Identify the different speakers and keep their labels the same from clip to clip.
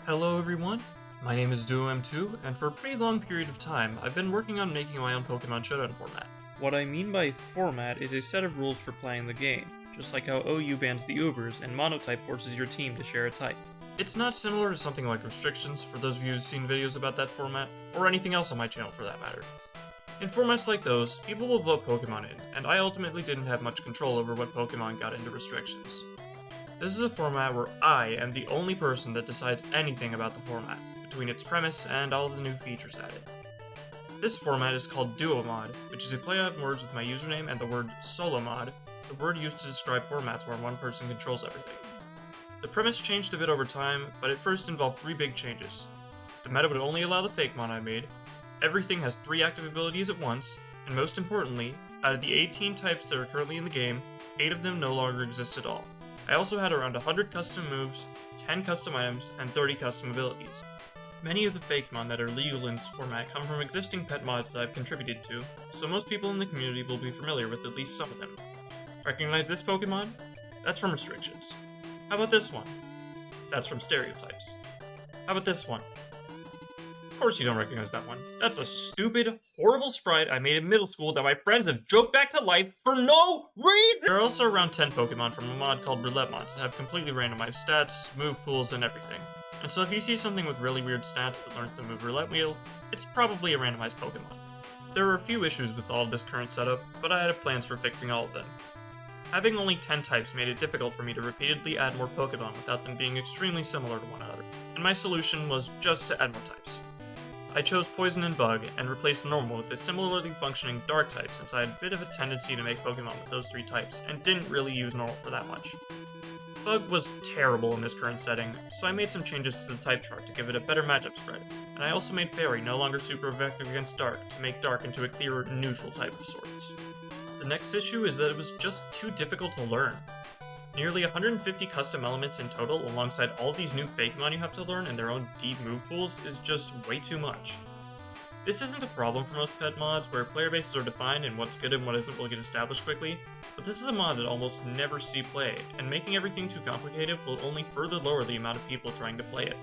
Speaker 1: Hello everyone, my name is DuoM2, and for a pretty long period of time, I've been working on making my own Pokemon Showdown format. What I mean by format is a set of rules for playing the game, just like how OU bans the Ubers and Monotype forces your team to share a type. It's not similar to something like restrictions, for those of you who've seen videos about that format, or anything else on my channel for that matter. In formats like those, people will vote Pokemon in, and I ultimately didn't have much control over what Pokemon got into restrictions. This is a format where I am the only person that decides anything about the format, between its premise and all of the new features added. This format is called Duo Mod, which is a play on words with my username and the word Solomod, the word used to describe formats where one person controls everything. The premise changed a bit over time, but it first involved 3 big changes. The meta would only allow the fake mon I made, everything has 3 active abilities at once, and most importantly, out of the 18 types that are currently in the game, 8 of them no longer exist at all. I also had around 100 custom moves, 10 custom items, and 30 custom abilities. Many of the fake mon that are legal in this format come from existing pet mods that I've contributed to, so most people in the community will be familiar with at least some of them. Recognize this Pokemon? That's from restrictions. How about this one? That's from stereotypes. How about this one? Of course you don't recognize that one. That's a stupid, horrible sprite I made in middle school that my friends have joked back to life for no reason! There are also around 10 Pokemon from a mod called Roulette Mods that have completely randomized stats, move pools, and everything. And so if you see something with really weird stats that learns the move Roulette Wheel, it's probably a randomized Pokemon. There are a few issues with all of this current setup, but I had plans for fixing all of them. Having only 10 types made it difficult for me to repeatedly add more Pokemon without them being extremely similar to one another, and my solution was just to add more types. I chose Poison and Bug, and replaced Normal with a similarly functioning Dark type since I had a bit of a tendency to make Pokemon with those 3 types, and didn't really use Normal for that much. Bug was terrible in this current setting, so I made some changes to the type chart to give it a better matchup spread, and I also made Fairy no longer super effective against Dark to make Dark into a clearer neutral type of sorts. The next issue is that it was just too difficult to learn. Nearly 150 custom elements in total alongside all these new Fakemon you have to learn and their own deep move pools is just way too much. This isn't a problem for most pet mods where player bases are defined and what's good and what isn't will get established quickly, but this is a mod that almost never see play, and making everything too complicated will only further lower the amount of people trying to play it.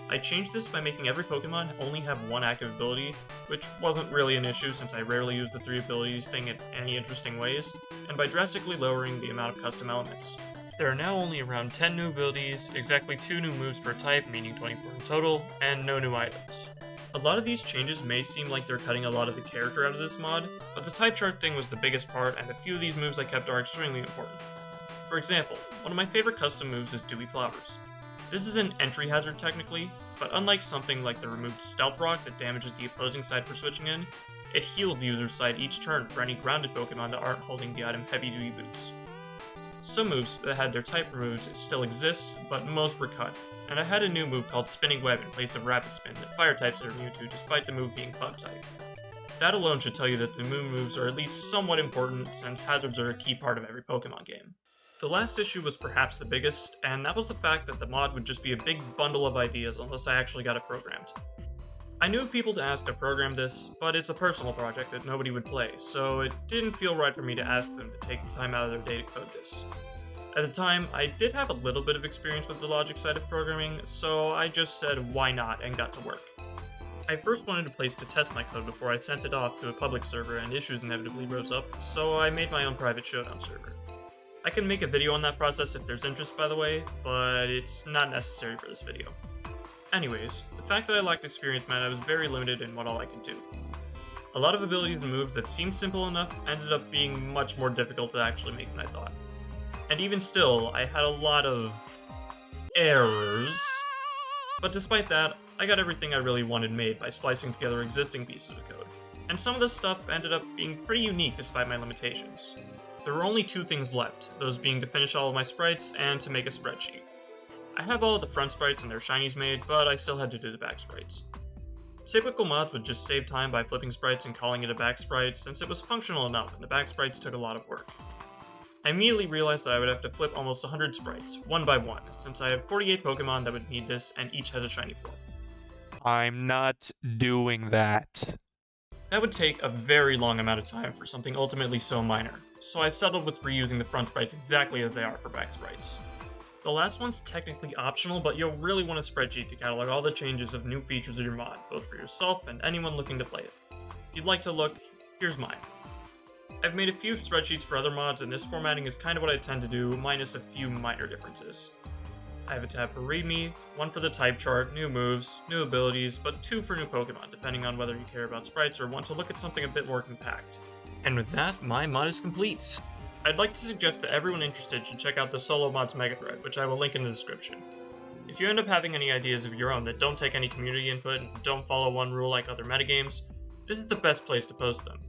Speaker 1: I changed this by making every Pokemon only have 1 active ability, which wasn't really an issue since I rarely use the 3 abilities thing in any interesting ways, and by drastically lowering the amount of custom elements. There are now only around 10 new abilities, exactly 2 new moves per type, meaning 24 in total, and no new items. A lot of these changes may seem like they're cutting a lot of the character out of this mod, but the type chart thing was the biggest part, and a few of these moves I kept are extremely important. For example, one of my favorite custom moves is Dewy Flowers. This is an entry hazard technically, but unlike something like the removed Stealth Rock that damages the opposing side for switching in, it heals the user's side each turn for any grounded Pokemon that aren't holding the item Heavy Duty Boots. Some moves that had their type removed still exist, but most were cut, and I had a new move called Spinning Web in place of Rapid Spin that fire types are immune to despite the move being bug type. That alone should tell you that the moon moves are at least somewhat important since hazards are a key part of every Pokemon game. The last issue was perhaps the biggest, and that was the fact that the mod would just be a big bundle of ideas unless I actually got it programmed. I knew of people to ask to program this, but it's a personal project that nobody would play, so it didn't feel right for me to ask them to take the time out of their day to code this. At the time, I did have a little bit of experience with the logic side of programming, so I just said why not and got to work. I first wanted a place to test my code before I sent it off to a public server and issues inevitably rose up, so I made my own private Showdown server. I can make a video on that process if there's interest, by the way, but it's not necessary for this video. Anyways, the fact that I lacked experience meant I was very limited in what all I could do. A lot of abilities and moves that seemed simple enough ended up being much more difficult to actually make than I thought. And even still, I had a lot of errors. But despite that, I got everything I really wanted made by splicing together existing pieces of code. And some of this stuff ended up being pretty unique despite my limitations. There were only 2 things left, those being to finish all of my sprites and to make a spreadsheet. I have all of the front sprites and their shinies made, but I still had to do the back sprites. Typical mods would just save time by flipping sprites and calling it a back sprite since it was functional enough and the back sprites took a lot of work. I immediately realized that I would have to flip almost 100 sprites, one by one, since I have 48 Pokemon that would need this and each has a shiny form. I'm not doing that. That would take a very long amount of time for something ultimately so minor, so I settled with reusing the front sprites exactly as they are for back sprites. The last one's technically optional, but you'll really want a spreadsheet to catalog all the changes of new features of your mod, both for yourself and anyone looking to play it. If you'd like to look, here's mine. I've made a few spreadsheets for other mods, and this formatting is kind of what I tend to do, minus a few minor differences. I have a tab for README, one for the type chart, new moves, new abilities, but two for new Pokemon, depending on whether you care about sprites or want to look at something a bit more compact. And with that, my mod is complete. I'd like to suggest that everyone interested should check out the Solomod's mega thread, which I will link in the description. If you end up having any ideas of your own that don't take any community input and don't follow one rule like other metagames, this is the best place to post them.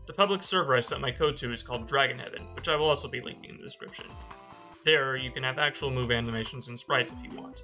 Speaker 1: The public server I set my code to is called Dragon Heaven, which I will also be linking in the description. There, you can have actual move animations and sprites if you want.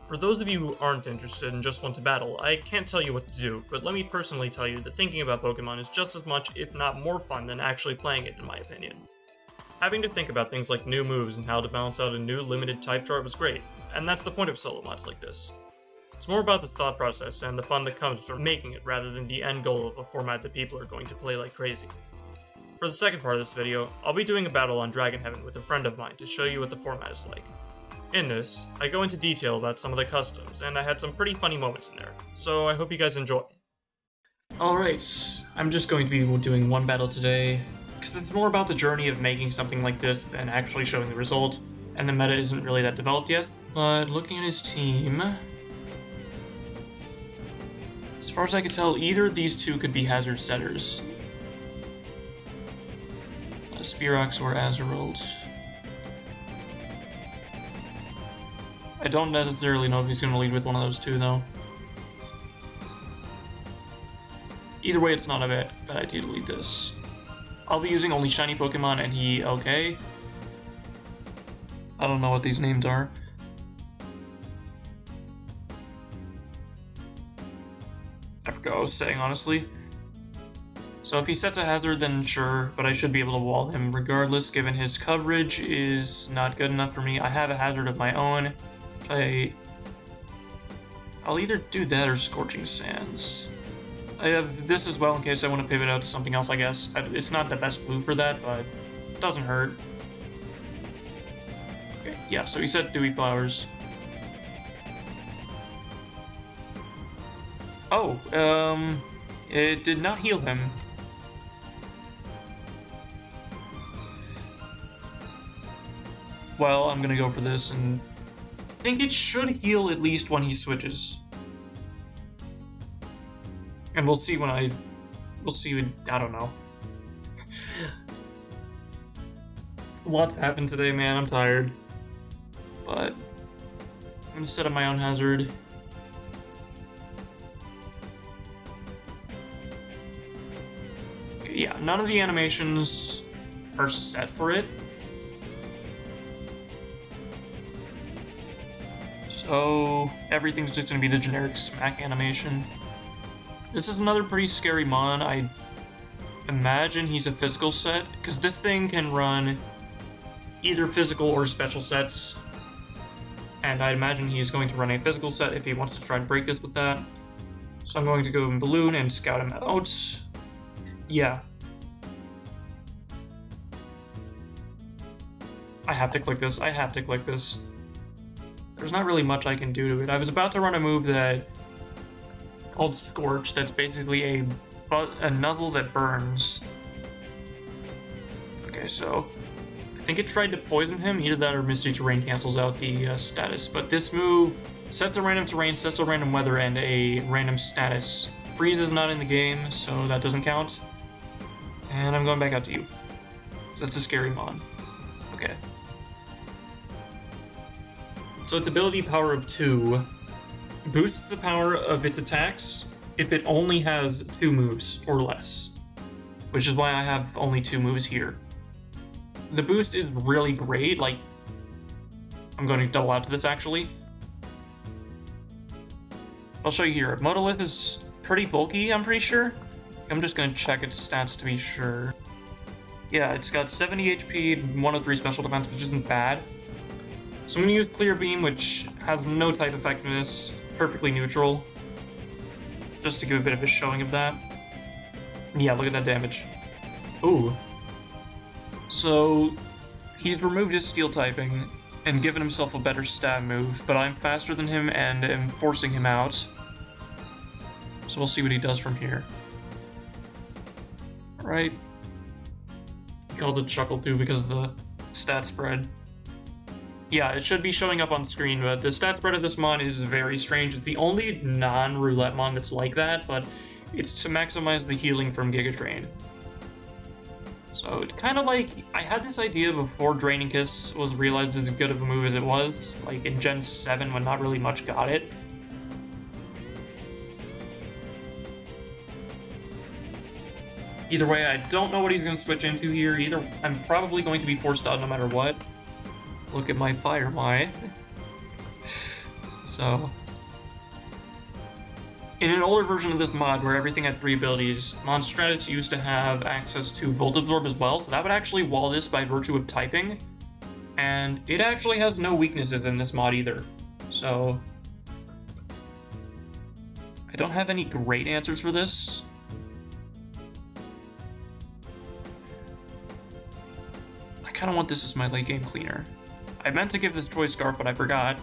Speaker 1: For those of you who aren't interested and just want to battle, I can't tell you what to do, but let me personally tell you that thinking about Pokemon is just as much, if not more fun than actually playing it in my opinion. Having to think about things like new moves and how to balance out a new limited type chart was great, and that's the point of solo mods like this. It's more about the thought process and the fun that comes from making it rather than the end goal of a format that people are going to play like crazy. For the second part of this video, I'll be doing a battle on Dragon Heaven with a friend of mine to show you what the format is like. In this, I go into detail about some of the customs, and I had some pretty funny moments in there, so I hope you guys enjoy. Alright, I'm just going to be doing one battle today, because it's more about the journey of making something like this than actually showing the result, and the meta isn't really that developed yet. But looking at his team, as far as I can tell, either of these two could be hazard setters. Spearox or Azerold. I don't necessarily know if he's going to lead with one of those two, though. Either way, it's not a bad idea to lead this. I'll be using only shiny Pokemon, and he okay. I don't know what these names are. I forgot what I was saying, honestly. So if he sets a hazard, then sure, but I should be able to wall him regardless, given his coverage is not good enough for me. I have a hazard of my own. I'll either do that or Scorching Sands. I have this as well in case I want to pivot out to something else, I guess. It's not the best move for that, but it doesn't hurt. Okay, yeah, so he set Dewy Flowers. Oh, it did not heal him. Well, I'm gonna go for this, and I think it should heal at least when he switches. And we'll see when I don't know. A lot's happened today, man, I'm tired. But I'm gonna set up my own hazard. Yeah, none of the animations are set for it. So everything's just gonna be the generic smack animation. This is another pretty scary mon. I imagine he's a physical set, because this thing can run either physical or special sets. And I imagine he's going to run a physical set if he wants to try and break this with that. So I'm going to go in Balloon and scout him out. Yeah. I have to click this. I have to click this. There's not really much I can do to it. I was about to run a move called Scorch, that's basically a nuzzle that burns. Okay, so I think it tried to poison him. Either that or Misty Terrain cancels out the status. But this move sets a random terrain, sets a random weather, and a random status. Freeze is not in the game, so that doesn't count. And I'm going back out to you. So that's a scary mon. Okay. So its ability power of 2 boosts the power of its attacks if it only has 2 moves or less, which is why I have only 2 moves here. The boost is really great. Like, I'm going to double out to this actually. I'll show you here. Modolith is pretty bulky, I'm pretty sure. I'm just going to check its stats to be sure. Yeah, it's got 70 HP, 103 special defense, which isn't bad. So I'm going to use Clear Beam, which has no type effectiveness, perfectly neutral, just to give a bit of a showing of that. Yeah, look at that damage. Ooh. So he's removed his Steel typing, and given himself a better stab move, but I'm faster than him and am forcing him out. So we'll see what he does from here. Alright. He calls it Chuckle too because of the stat spread. Yeah, it should be showing up on screen, but the stat spread of this mon is very strange. It's the only non-roulette mon that's like that, but it's to maximize the healing from Giga Drain. So it's kind of like, I had this idea before Draining Kiss was realized as good of a move as it was, like in Gen 7 when not really much got it. Either way, I don't know what he's going to switch into here. Either I'm probably going to be forced out no matter what. Look at my Fire Mai. So, in an older version of this mod where everything had 3 abilities, Monstratus used to have access to Volt Absorb as well, so that would actually wall this by virtue of typing. And it actually has no weaknesses in this mod either. So, I don't have any great answers for this. I kind of want this as my late game cleaner. I meant to give this Choice Scarf, but I forgot,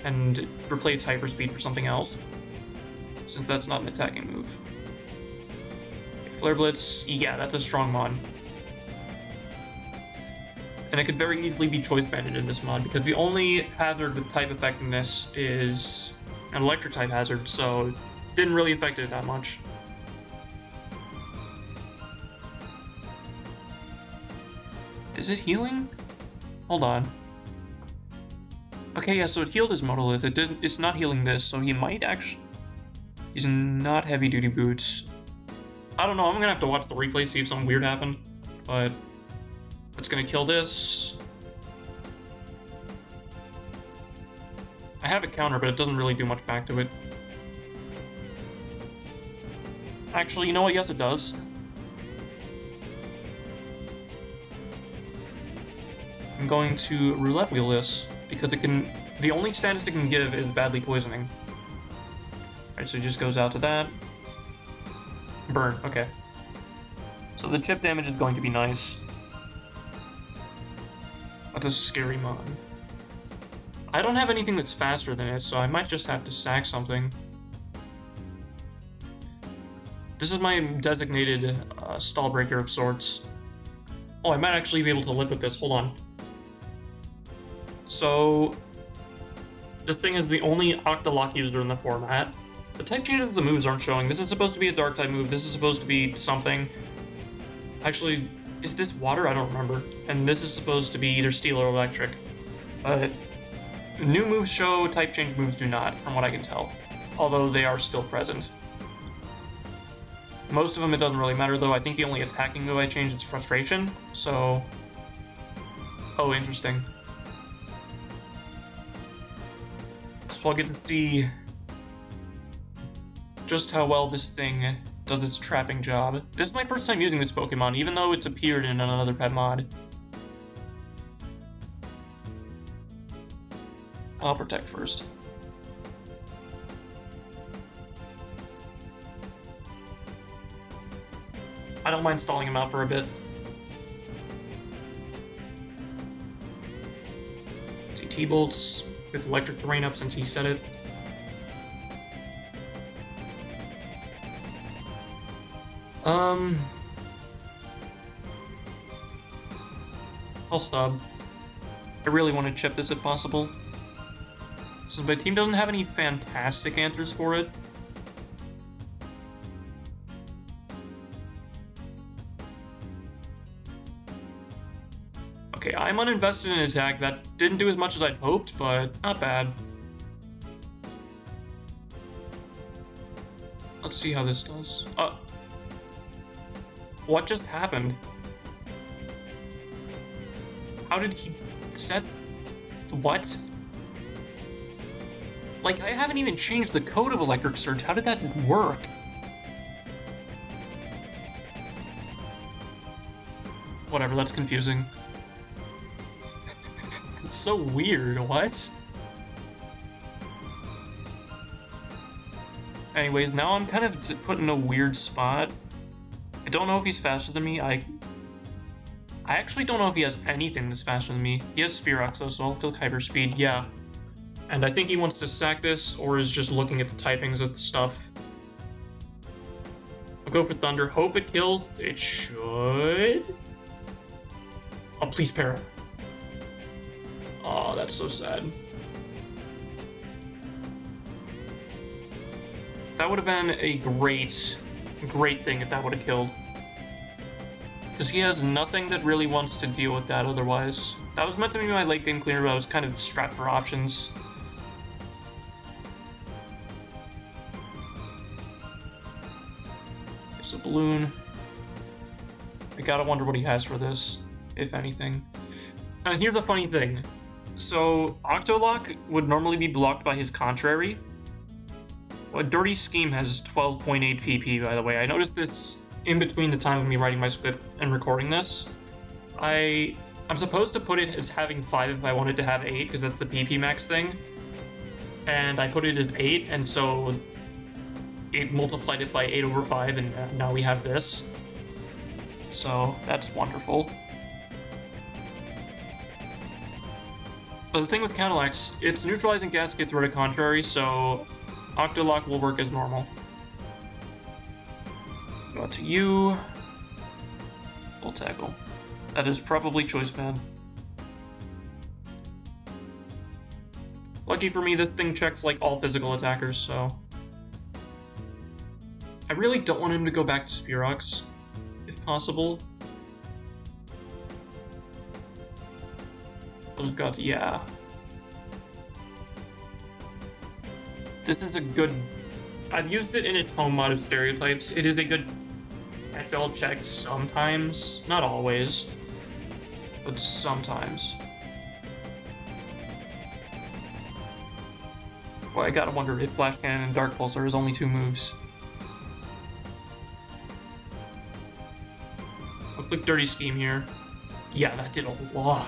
Speaker 1: and replace Hyperspeed for something else, since that's not an attacking move. Flare Blitz, yeah, that's a strong mod. And it could very easily be Choice Banded in this mod, because the only hazard with type effectiveness is an electric type hazard, so it didn't really affect it that much. Is it healing? Hold on. Okay, yeah, so it healed his Monolith. It's not healing this, so he might actually... He's not Heavy Duty Boots. I don't know, I'm gonna have to watch the replay, see if something weird happened. But that's gonna kill this. I have a counter, but it doesn't really do much back to it. Actually, you know what? Yes, it does. I'm going to roulette wheel this, because it can... The only status it can give is badly poisoning. Alright, so it just goes out to that. Burn, okay. So the chip damage is going to be nice. That's a scary mon. I don't have anything that's faster than it, so I might just have to sack something. This is my designated stall breaker of sorts. Oh, I might actually be able to live with this, hold on. So, this thing is the only Octolock user in the format. The type changes of the moves aren't showing. This is supposed to be a dark type move, this is supposed to be something. Actually, is this water? I don't remember. And this is supposed to be either steel or electric. But new moves show, type change moves do not, from what I can tell. Although they are still present. Most of them it doesn't really matter though. I think the only attacking move I changed is Frustration, so... Oh, interesting. So I'll get to see just how well this thing does its trapping job. This is my first time using this Pokemon, even though it's appeared in another pet mod. I'll protect first. I don't mind stalling him out for a bit. See T-Bolts with electric terrain up since he said it. I'll sub. I really want to chip this if possible. Since my team doesn't have any fantastic answers for it. Okay, I'm uninvested in attack. That didn't do as much as I'd hoped, but not bad. Let's see how this does. What just happened? How did he set... What? Like, I haven't even changed the code of Electric Surge. How did that work? Whatever, that's confusing. It's so weird, what? Anyways, now I'm kind of put in a weird spot. I don't know if he's faster than me. I I actually don't know if he has anything that's faster than me. He has Spear Rocks though, so I'll click Hyperspeed, yeah. And I think he wants to sack this, or is just looking at the typings of the stuff. I'll go for Thunder, hope it kills. It should. Oh, please para. Oh, that's so sad. That would have been a great thing if that would have killed. Because he has nothing that really wants to deal with that otherwise. That was meant to be my late game cleaner, but I was kind of strapped for options. There's a balloon. I gotta wonder what he has for this, if anything. And here's the funny thing. So, Octolock would normally be blocked by his contrary. Well, Dirty Scheme has 12.8 PP, by the way. I noticed this in between the time of me writing my script and recording this. I'm supposed to put it as having 5 if I wanted to have 8, because that's the PP max thing. And I put it as 8, and so it multiplied it by 8 over 5, and now we have this. So that's wonderful. But the thing with Cadillacs, it's neutralizing gas gets rid of contrary, so Octolock will work as normal. Go out to you. Full tackle. That is probably choice man. Lucky for me, this thing checks like all physical attackers, so I really don't want him to go back to Spear Rocks, if possible. I'll just go to, yeah. This is a good... I've used it in its home mod of Stereotypes. It is a good catch-all check sometimes. Not always. But sometimes. Well, I gotta wonder if Flash Cannon and Dark Pulse are his only 2 moves. I'll click Dirty Scheme here. Yeah, that did a lot.